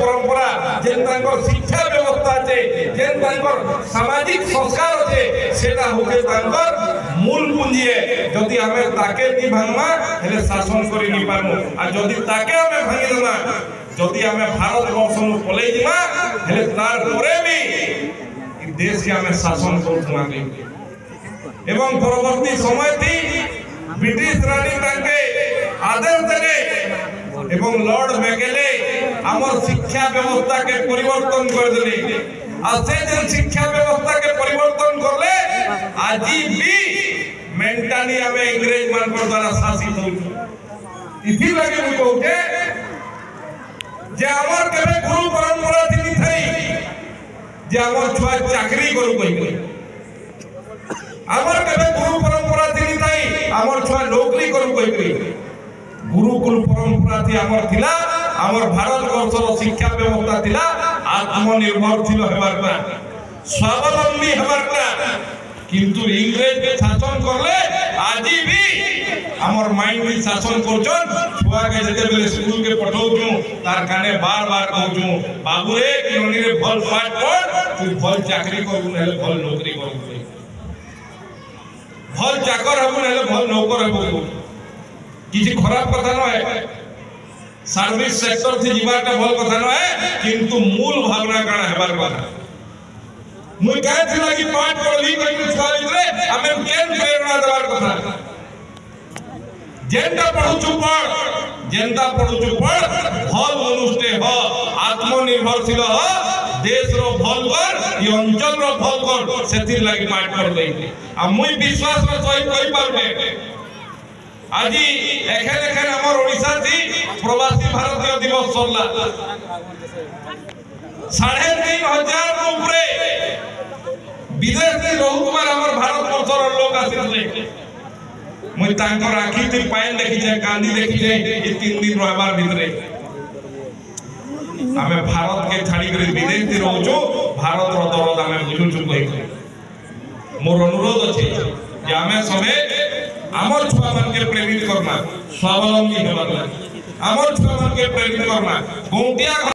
परंपरा जेन तांकर शिक्षा व्यवस्था আছে जेन तांकर सामाजिक संस्कार আছে सेटा होके तांकर मूल पुंजी जदि हमें ताके नि भांगमा हेले शासन करि नि पारमु आ जदि ताके हमें भांगी देमा जदि हमें भारत वर्ष नु पलै दिमा हेले तार परे भी देश के हमें शासन करथुमा एवं परवर्ती समय थी ब्रिटिश रानी तांके आदेश देले एवं लॉर्ड मैकेले हमर शिक्षा व्यवस्था के परिवर्तन कर देले आ से जन शिक्षा व्यवस्था के परिवर्तन करले आज भी मेंटाली हमें अंग्रेज मान पर द्वारा शासित हो इथि लगे मु कहूते जे हमर केबे गुरु परंपरा थी थई जे हमर छुआ चाकरी करू कहि हमर केबे गुरु परंपरा थी थई हमर छुआ नौकरी करू कहि गुरुकुल परंपरा थी हमर थिला हमर भारत वर्षर शिक्षा व्यवस्था थिला आत्मनिर्भर थिलो हेबार का स्वावलंबी हेबार का किंतु इंग्रेज शासन करले आज भी हमर माइंड भी शासन करछन छुआ के जते बेले स्कूल के पठाउछु तार काने बार-बार कहछु बाबू रे किनी रे भल पाठ पढ़ तू भल चाकरी करू नेले भल नौकरी करू भल चाकर हबु नेले भल नौकर हबु किसी खराब कथा न है सर्विस सेक्टर थी जीवाटा भल कथा न है किंतु मूल भावना काना हेबार कथा मुई कहे थिला कि पाठ पढ़ली कहि छाली रे हमें केन प्रेरणा देबार कथा जेंटा पढुछु पढ़ भल मनुष्य हो आत्मनिर्भरशील हो देश रो भल कर ई अंचल रो भल कर सेति लागि पाठ पढ़ले आ मुई विश्वास रो सही कहि पाबे आज एखेन एखेन हमर ओडिसा थी प्रवासी भारतीय दिवस सरला 3500 ऊपरे विदेश से रहुतमार हमर भारत वर्षर लोक आसिले मुई तांकर आखी थी पायन देखि जाय कांदी देखि जाय ए 3 दिन रहबार भितरे हमें भारत के छाड़ी कर विदेश से रहउछो भारत रो दरद हमें बुझुछु कहि मोर अनुरोध अछि जे हमें सबे हमर छुआ मन के प्रेरित करना स्वावलंबी हेबार हमर छुआ मन के प्रेरित करना गोंटिया